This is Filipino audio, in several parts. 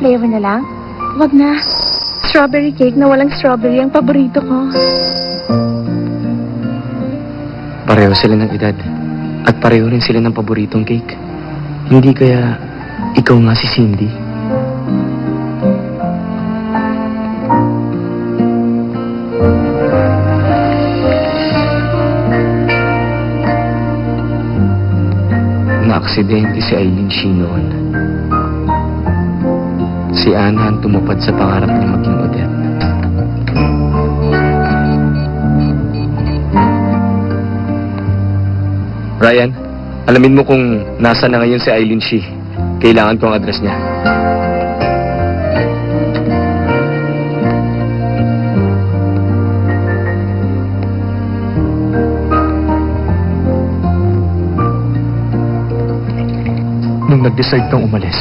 flavor na lang? Wag na. Strawberry cake na walang strawberry ang paborito ko. Pareho sila ng edad. At pareho rin sila ng paboritong cake. Hindi kaya ikaw nga si Cindy? Na-aksidente si Eileen Shee noon. Si Anna ang tumupad sa pangarap niya maging Odette. Ryan, alamin mo kung nasa na ngayon si Eileen Shee. Kailangan ko ang address niya. Nung nag-decide kang umalis,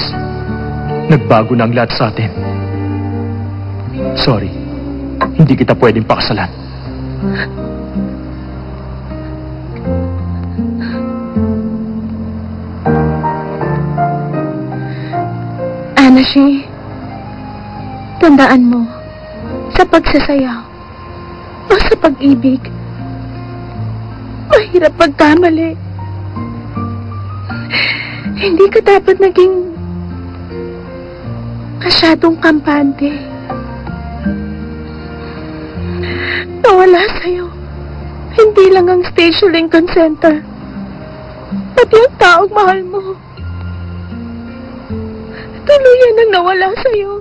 nagbago na ang lahat sa atin. Sorry, hindi kita pwedeng pakasalan. Anna Shee, tandaan mo, sa pagsasayaw o sa pag-ibig, mahirap pagkamali. Hindi ka dapat naging masyadong kampante. Nawala sa'yo, hindi lang ang station Lincoln Center, pati ang taong mahal mo. Tuluyan ang nawala sa'yo.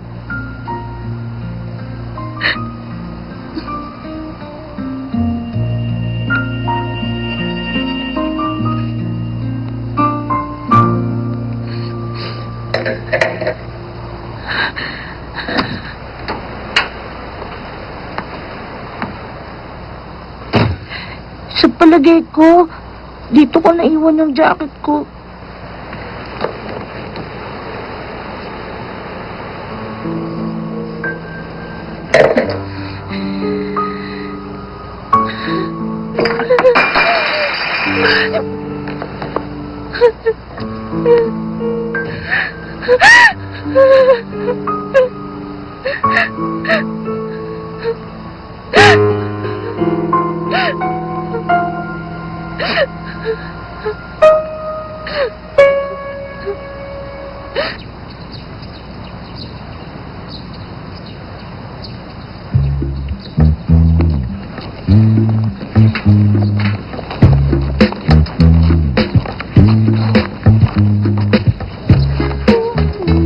Sa palagay ko, dito ko naiwan yung jacket ko.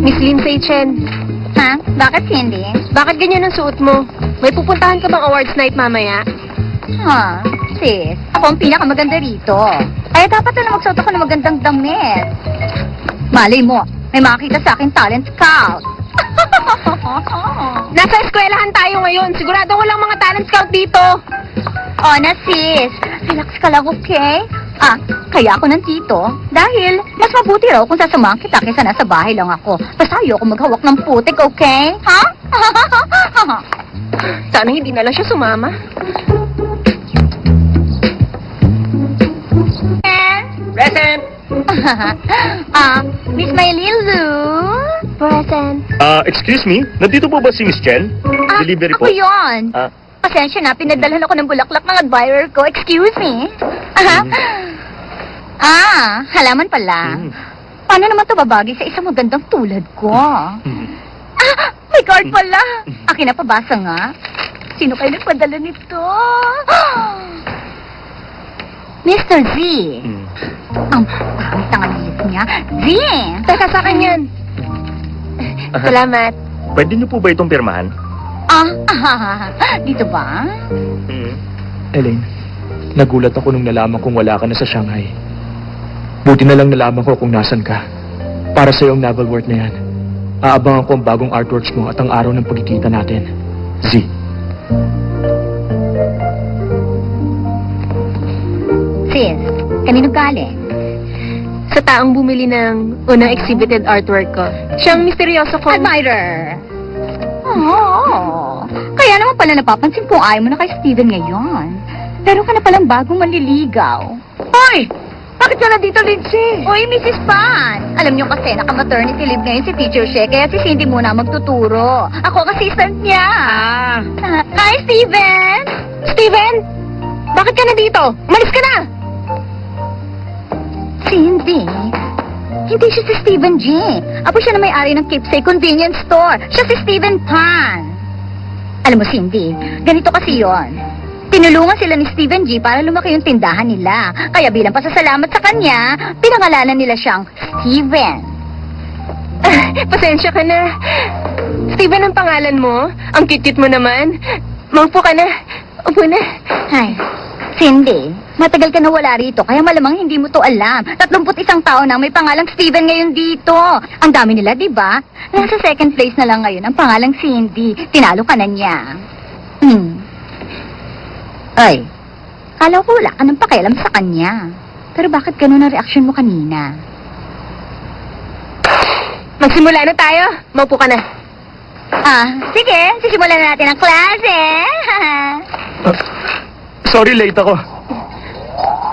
Miss Lindsay Chen. Ha? Bakit, Cindy? Bakit ganyan ang suot mo? May pupuntahan ka bang awards night mamaya? Ha? Sis, ako ang pinakamaganda rito. Eh, dapat na magsuot ako ng magandang damit. Malay mo, may makakita sa akin talent scout. Nasa eskwelahan tayo ngayon. Sigurado ko lang mga talent scout dito. O na, sis. Relax ka lang, okay? Ah, kaya ako nandito dahil mas mabuti raw kung sasamahan kita kaysa nasa bahay lang ako. Basta ayoko maghawak ng putik, okay? Ha? Sana hindi na lang siya sumama. Present! Miss Maylin Lu? Present. Excuse me? Nandito po ba si Miss Chen? Delivery po. Ako yun. Pasensya na, pinadalhan ako ng bulaklak ng admirer ko. Excuse me. Halaman pala. Paano naman ito babagi sa isang magandang tulad ko? May card pala. Akin na, pabasa nga. Sino kayo nagpadala nito? Mr. Z. Ang pangit ang alis niya. Z! Teka, sa akin yan. Salamat. Pwede niyo po ba itong pirmahan? Dito ba? Elaine, nagulat ako nung nalaman kong wala ka na sa Shanghai. Buti na lang nalaman ko kung nasan ka. Para sa iyong novel work na yan. Aabangan ko ang bagong artworks mo at ang araw ng pagkikita natin. Z. Sis, kanino galing? Sa taong bumili ng unang exhibited artwork ko. Siyang misteryoso ko. Admirer. Oh, kaya naman pala napapansin kung ayaw mo na kay Steven ngayon. Pero ka na palang bagong manliligaw. Hoy! Bakit Bakit ka nandito, Lindsay? Uy, Mrs. Pan! Alam niyo kasi, naka-maternity leave ngayon si Teacher She, kaya si Cindy muna magtuturo. Ako assistant niya. Hi, Steven! Steven! Bakit ka nandito? Umalis ka na! Cindy? Hindi siya si Steven G. Apo siya na may-ari ng Keepsake Convenience Store. Siya si Steven Pan. Alam mo, Cindy, ganito kasi yon. Tinulungan sila ni Steven G para lumaki yung tindahan nila. Kaya bilang pasasalamat sa kanya, pinangalanan nila siyang Steven. Pasensya ka na. Steven ang pangalan mo? Ang cute-cute mo naman. Maupo ka na. Upo na. Ay, Cindy, matagal ka na wala rito, kaya malamang hindi mo to alam. 31 tao na may pangalang Steven ngayon dito. Ang dami nila, di ba? Nasa second place na lang ngayon ang pangalang Cindy. Tinalo ka na niya. Ay, kala ko wala ka ng pakialam sa kanya. Pero bakit ganun ang reaksyon mo kanina? Magsimula na tayo. Maupo ka na. Sige, sisimulan na natin ang klase. Sorry, late ako.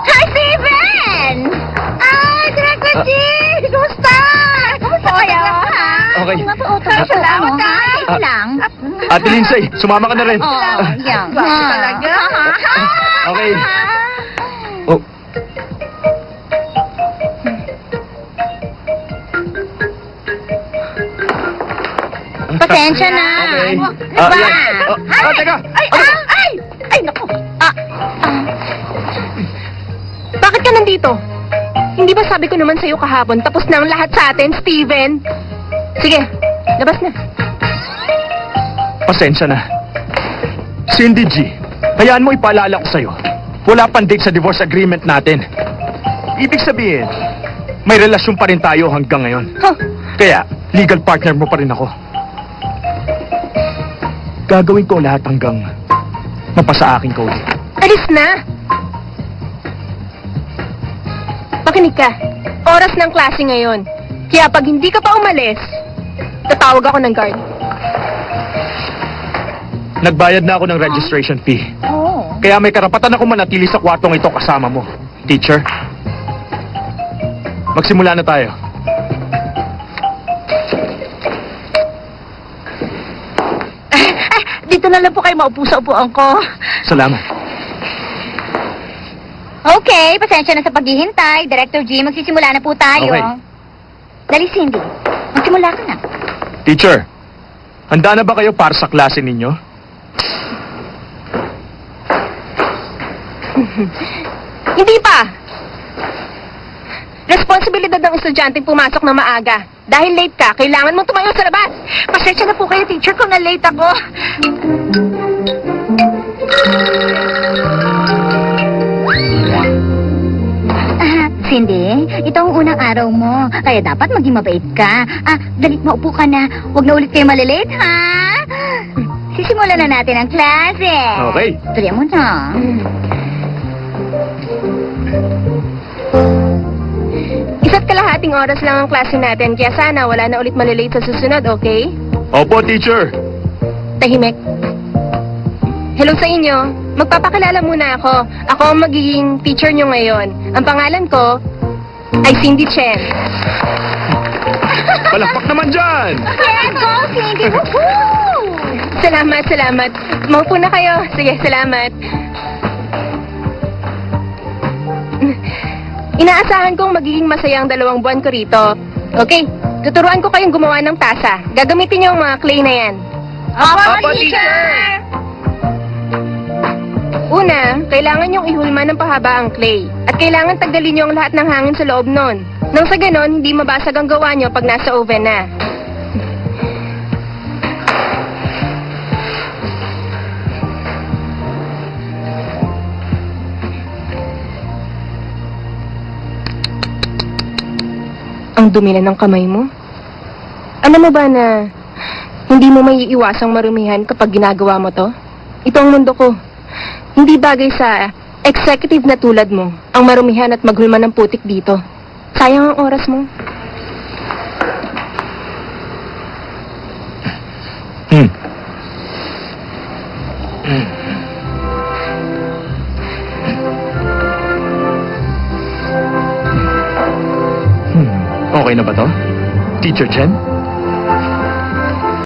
Hi, Steven! Ay, Director G! Kumusta? Kumusta kayo, ha? Okay. Salamat, ha? Ito lang. Ate Lindsay, sumama ka na rin. Oo, yan. Bakit talaga? Okay. Oh, Pasensya na. Okay. Diba? Yan. Teka. Ay, naku. Bakit ka nandito? Hindi ba sabi ko naman sa'yo kahapon, tapos na ang lahat sa atin, Steven? Sige, labas na. Pasensya na. Cindy G, hayaan mo ipaalala ko sa'yo. Wala pang date sa divorce agreement natin. Ibig sabihin, may relasyon pa rin tayo hanggang ngayon. Huh. Kaya, legal partner mo pa rin ako. Gagawin ko lahat hanggang mapasa akin ka ulit. Alis na! Makinig ka. Oras ng klase ngayon. Kaya pag hindi ka pa umalis, tatawag ako ng guard. Nagbayad na ako ng registration fee. Oo. Kaya may karapatan ako manatili sa kwartong ito kasama mo. Teacher, magsimula na tayo. Dito na lang po kayo maupo sa upuan ko. Salamat. Okay, pasensya na sa paghihintay. Director G, magsisimula na po tayo. Okay. Dali, Cindy. Magsimula ka na. Teacher, handa na ba kayo para sa klase ninyo? Hindi pa! Responsibilidad ng estudyanteng pumasok na maaga. Dahil late ka, kailangan mong tumayo sa labas. Pasensya na po kayo, teacher, kung na-late ako. Cindy, ito ang unang araw mo. Kaya dapat maging mabait ka. Dalit maupo ka na. Huwag na ulit kayo malilate, ha? Sisimulan na natin ang klase. Okay. Tuloy mo na. Isa't kalahating oras lang ang klase natin, kaya sana wala na ulit malilate sa susunod, okay? Opo, teacher. Tahimik. Hello sa inyo. Magpapakilala muna ako. Ako ang magiging teacher nyo ngayon. Ang pangalan ko ay Cindy Chen. Palakpak naman dyan! Yes, go, Cindy. Woohoo! Salamat, salamat. Maupo na kayo. Sige, salamat. Inaasahan kong magiging masaya ang 2 buwan ko rito. Okay, tuturuan ko kayong gumawa ng tasa. Gagamitin niyo ang mga clay na yan. Opo, teacher! Una, kailangan niyong ihulma ng pahaba ang clay. At kailangan tanggalin niyo ang lahat ng hangin sa loob nun. Nang sa ganon, hindi mabasag ang gawa niyo pag nasa oven na. Ang dumi na ng kamay mo. Alam mo ba na hindi mo may iiwasang marumihan kapag ginagawa mo to? Ito ang mundo ko. Hindi bagay sa executive na tulad mo ang marumihan at maghulma ng putik dito. Sayang ang oras mo. Okay na ba to? Teacher Chen?